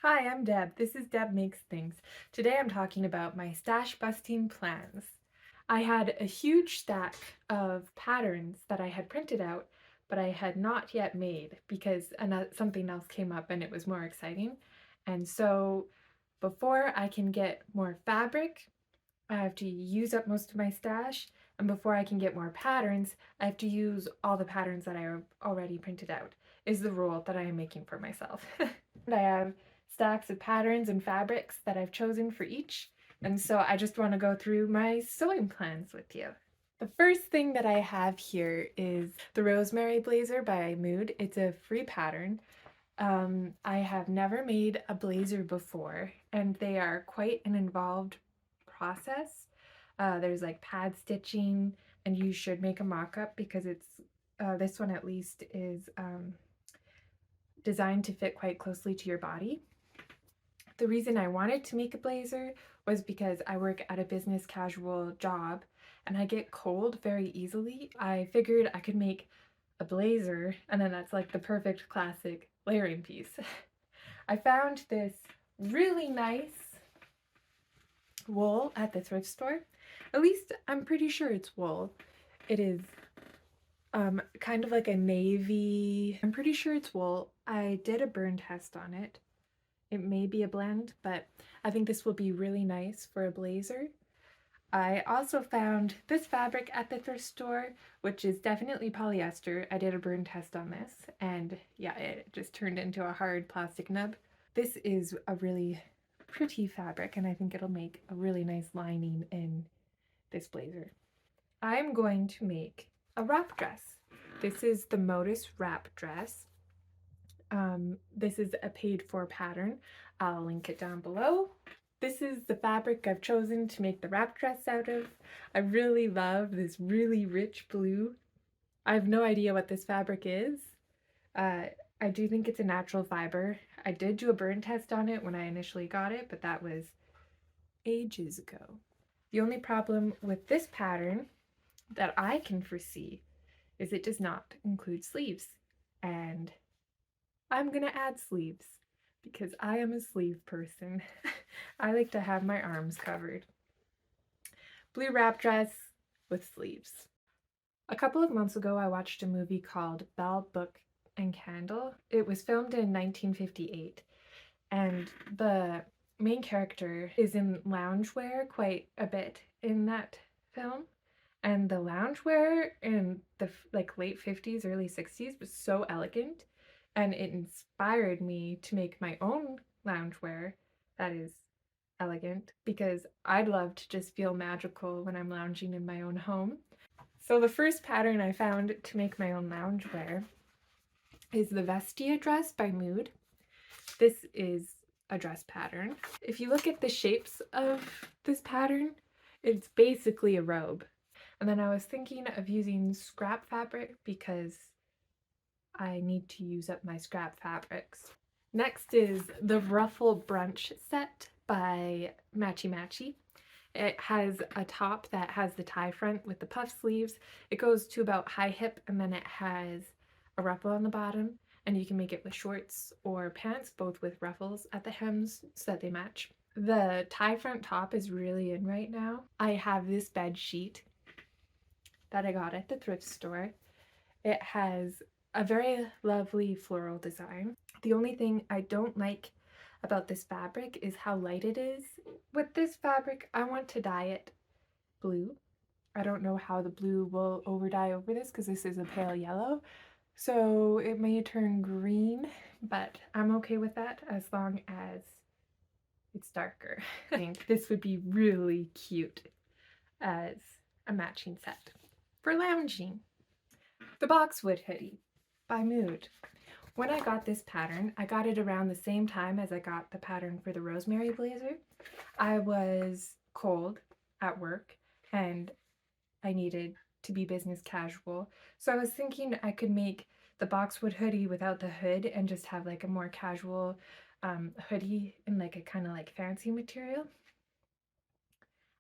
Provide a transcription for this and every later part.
Hi, I'm Deb. This is Deb Makes Things. Today I'm talking about my stash busting plans. I had a huge stack of patterns that I had printed out, but I had not yet made because something else came up and it was more exciting. And so before I can get more fabric, I have to use up most of my stash. And before I can get more patterns, I have to use all the patterns that I already printed out, is the rule that I am making for myself. And I have stacks of patterns and fabrics that I've chosen for each. And so I just want to go through my sewing plans with you. The first thing that I have here is the Rosemary Blazer by Mood. It's a free pattern. I have never made a blazer before, and they are quite an involved process. There's like pad stitching, and you should make a mock-up because this one at least is designed to fit quite closely to your body. The reason I wanted to make a blazer was because I work at a business casual job and I get cold very easily. I figured I could make a blazer, and then that's like the perfect classic layering piece. I found this really nice wool at the thrift store. At least I'm pretty sure it's wool. It is kind of like a navy. I'm pretty sure it's wool. I did a burn test on it. It may be a blend, but I think this will be really nice for a blazer. I also found this fabric at the thrift store, which is definitely polyester. I did a burn test on this, and yeah, it just turned into a hard plastic nub. This is a really pretty fabric, and I think it'll make a really nice lining in this blazer. I'm going to make a wrap dress. This is the Modus wrap dress. This is a paid for pattern. I'll link it down below. This is the fabric I've chosen to make the wrap dress out of. I really love this really rich blue. I have no idea what this fabric is. I do think it's a natural fiber. I did do a burn test on it when I initially got it, but that was ages ago. The only problem with this pattern that I can foresee is it does not include sleeves. And I'm gonna add sleeves because I am a sleeve person. I like to have my arms covered. Blue wrap dress with sleeves. A couple of months ago, I watched a movie called Bell, Book, and Candle. It was filmed in 1958, and the main character is in loungewear quite a bit in that film. And the loungewear in the like late 50s, early 60s was so elegant, and it inspired me to make my own loungewear that is elegant because I'd love to just feel magical when I'm lounging in my own home. So the first pattern I found to make my own loungewear is the Vestia dress by Mood. This is a dress pattern. If you look at the shapes of this pattern, it's basically a robe. And then I was thinking of using scrap fabric because I need to use up my scrap fabrics. Next is the Ruffle Brunch set by Matchy Matchy. It has a top that has the tie front with the puff sleeves. It goes to about high hip, and then it has a ruffle on the bottom, and you can make it with shorts or pants, both with ruffles at the hems so that they match. The tie front top is really in right now. I have this bed sheet that I got at the thrift store. It has a very lovely floral design. The only thing I don't like about this fabric is how light it is. With this fabric, I want to dye it blue. I don't know how the blue will over dye over this because this is a pale yellow. So it may turn green, but I'm okay with that as long as it's darker. I think this would be really cute as a matching set for lounging. The Boxwood Hoodie by Mood. When I got this pattern, I got it around the same time as I got the pattern for the Rosemary Blazer. I was cold at work and I needed to be business casual. So I was thinking I could make the Boxwood hoodie without the hood and just have like a more casual hoodie in like a kind of like fancy material.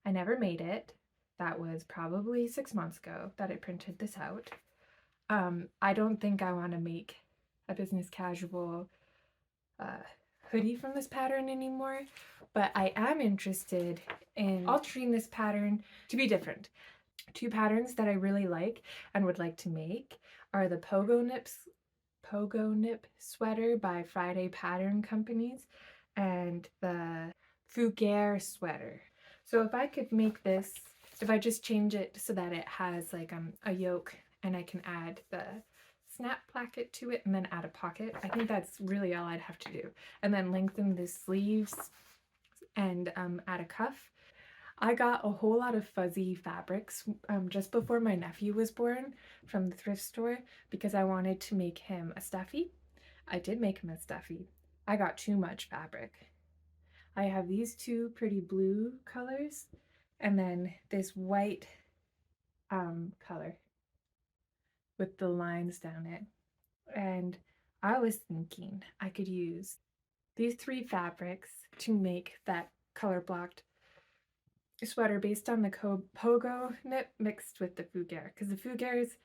I never made it. That was probably 6 months ago that I printed this out. I don't think I want to make a business casual hoodie from this pattern anymore, but I am interested in altering this pattern to be different. Two patterns that I really like and would like to make are the Pogo Nip sweater by Friday Pattern Companies and the Fougere sweater. So if I could make this, if I just change it so that it has like a yoke and I can add the snap placket to it and then add a pocket, I think that's really all I'd have to do. And then lengthen the sleeves and add a cuff. I got a whole lot of fuzzy fabrics just before my nephew was born from the thrift store because I wanted to make him a stuffy. I did make him a stuffy. I got too much fabric. I have these two pretty blue colors and then this white color with the lines down it. And I was thinking I could use these three fabrics to make that color blocked sweater based on the Pogo Nip mixed with the Fougere, because the Fougere is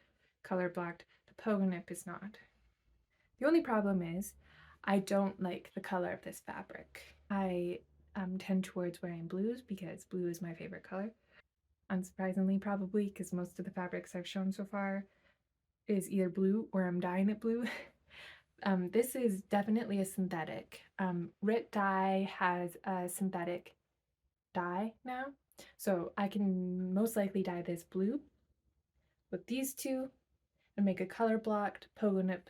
color blocked, the Pogo Nip is not. The only problem is I don't like the color of this fabric. I tend towards wearing blues because blue is my favorite color. Unsurprisingly, probably, because most of the fabrics I've shown so far is either blue or I'm dyeing it blue. This is definitely a synthetic. Rit Dye has a synthetic dye now, so I can most likely dye this blue with these two and make a color blocked Pogo Nip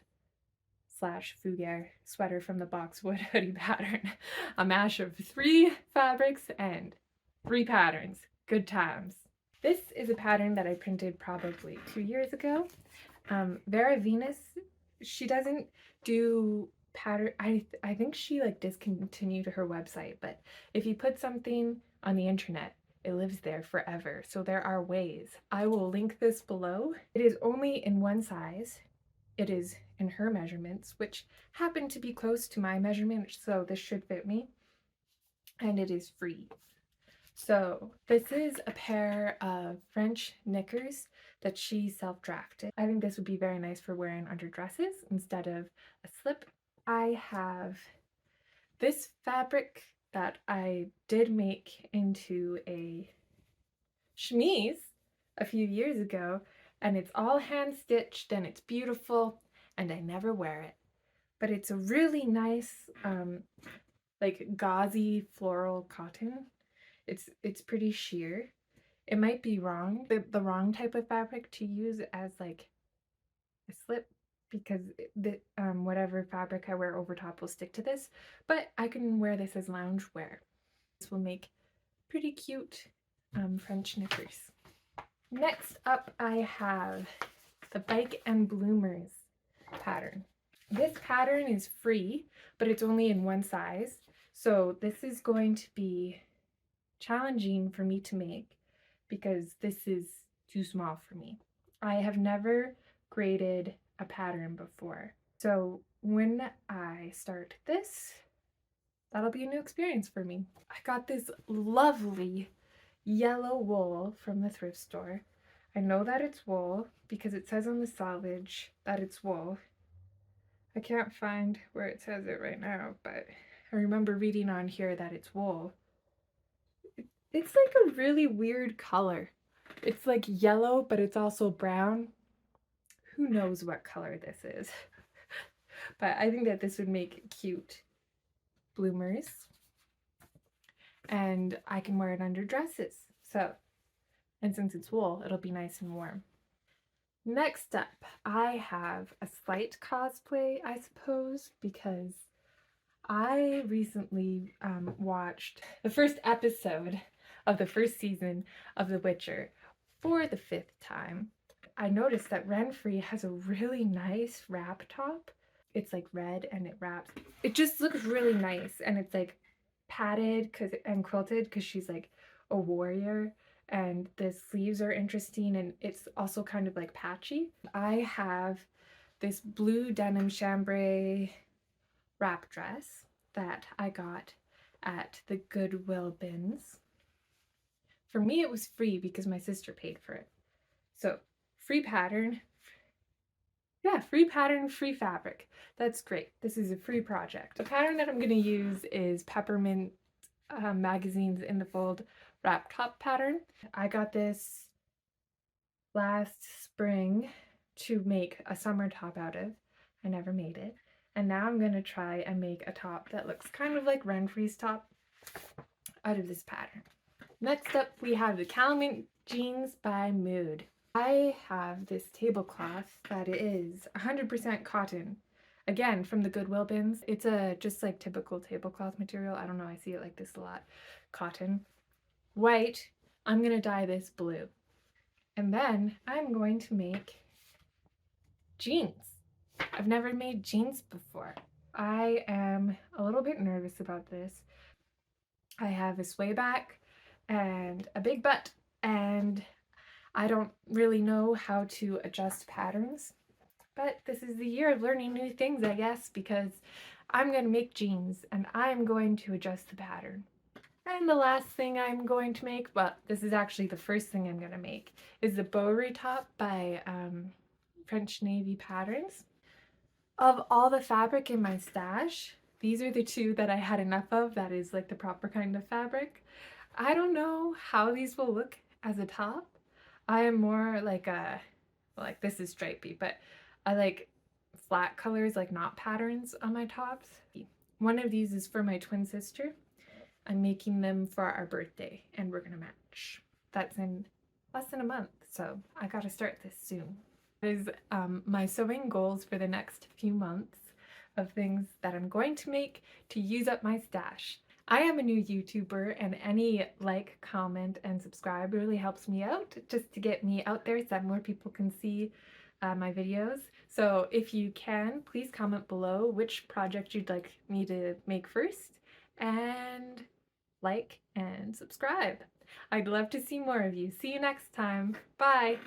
/ Fougere sweater from the Boxwood hoodie pattern. A mash of 3 fabrics and 3 patterns. Good times. This is a pattern that I printed probably 2 years ago. Vera Venus, she doesn't do pattern. I think she like discontinued her website, but if you put something on the internet, it lives there forever. So there are ways. I will link this below. It is only in one size. It is in her measurements, which happen to be close to my measurement, so this should fit me. And it is free. So this is a pair of French knickers that she self-drafted. I think this would be very nice for wearing under dresses instead of a slip. I have this fabric that I did make into a chemise a few years ago, and it's all hand stitched and it's beautiful and I never wear it. But it's a really nice like gauzy floral cotton. It's pretty sheer. It might be wrong, the wrong type of fabric to use as like a slip because the whatever fabric I wear over top will stick to this, but I can wear this as loungewear. This will make pretty cute French knickers. Next up I have the Bike and Bloomers pattern. This pattern is free, but it's only in one size, so this is going to be challenging for me to make because this is too small for me. I have never graded a pattern before, so when I start this, that'll be a new experience for me. I got this lovely yellow wool from the thrift store. I know that it's wool because it says on the selvage that it's wool. I can't find where it says it right now, but I remember reading on here that it's wool. It's like a really weird color. It's like yellow, but it's also brown. Who knows what color this is? But I think that this would make cute bloomers. And I can wear it under dresses. So, and since it's wool, it'll be nice and warm. Next up, I have a slight cosplay, I suppose, because I recently watched the first episode of the first season of The Witcher for the 5th time. I noticed that Renfri has a really nice wrap top. It's like red and it wraps. It just looks really nice, and it's like padded and quilted because she's like a warrior, and the sleeves are interesting and it's also kind of like patchy. I have this blue denim chambray wrap dress that I got at the Goodwill bins. For me, it was free because my sister paid for it. So, free pattern. Yeah, free pattern, free fabric. That's great. This is a free project. The pattern that I'm going to use is Peppermint Magazine's In the Fold wrap top pattern. I got this last spring to make a summer top out of. I never made it. And now I'm going to try and make a top that looks kind of like Renfree's top out of this pattern. Next up, we have the Calamint Jeans by Mood. I have this tablecloth that is 100% cotton. Again, from the Goodwill bins. It's a just like typical tablecloth material. I don't know, I see it like this a lot. Cotton. White. I'm gonna dye this blue. And then I'm going to make jeans. I've never made jeans before. I am a little bit nervous about this. I have a sway back and a big butt, and I don't really know how to adjust patterns, but this is the year of learning new things, I guess, because I'm going to make jeans and I'm going to adjust the pattern. And the last thing I'm going to make, well, this is actually the first thing I'm going to make, is the Bowery top by French Navy Patterns. Of all the fabric in my stash, these are the two that I had enough of that is like the proper kind of fabric. I don't know how these will look as a top. I am more like this is stripy, but I like flat colors, like not patterns on my tops. One of these is for my twin sister. I'm making them for our birthday and we're gonna match. That's in less than a month, so I gotta start this soon. Is my sewing goals for the next few months of things that I'm going to make to use up my stash. I am a new YouTuber, and any like, comment, and subscribe really helps me out just to get me out there so that more people can see my videos. So if you can, please comment below which project you'd like me to make first, and like and subscribe. I'd love to see more of you. See you next time. Bye!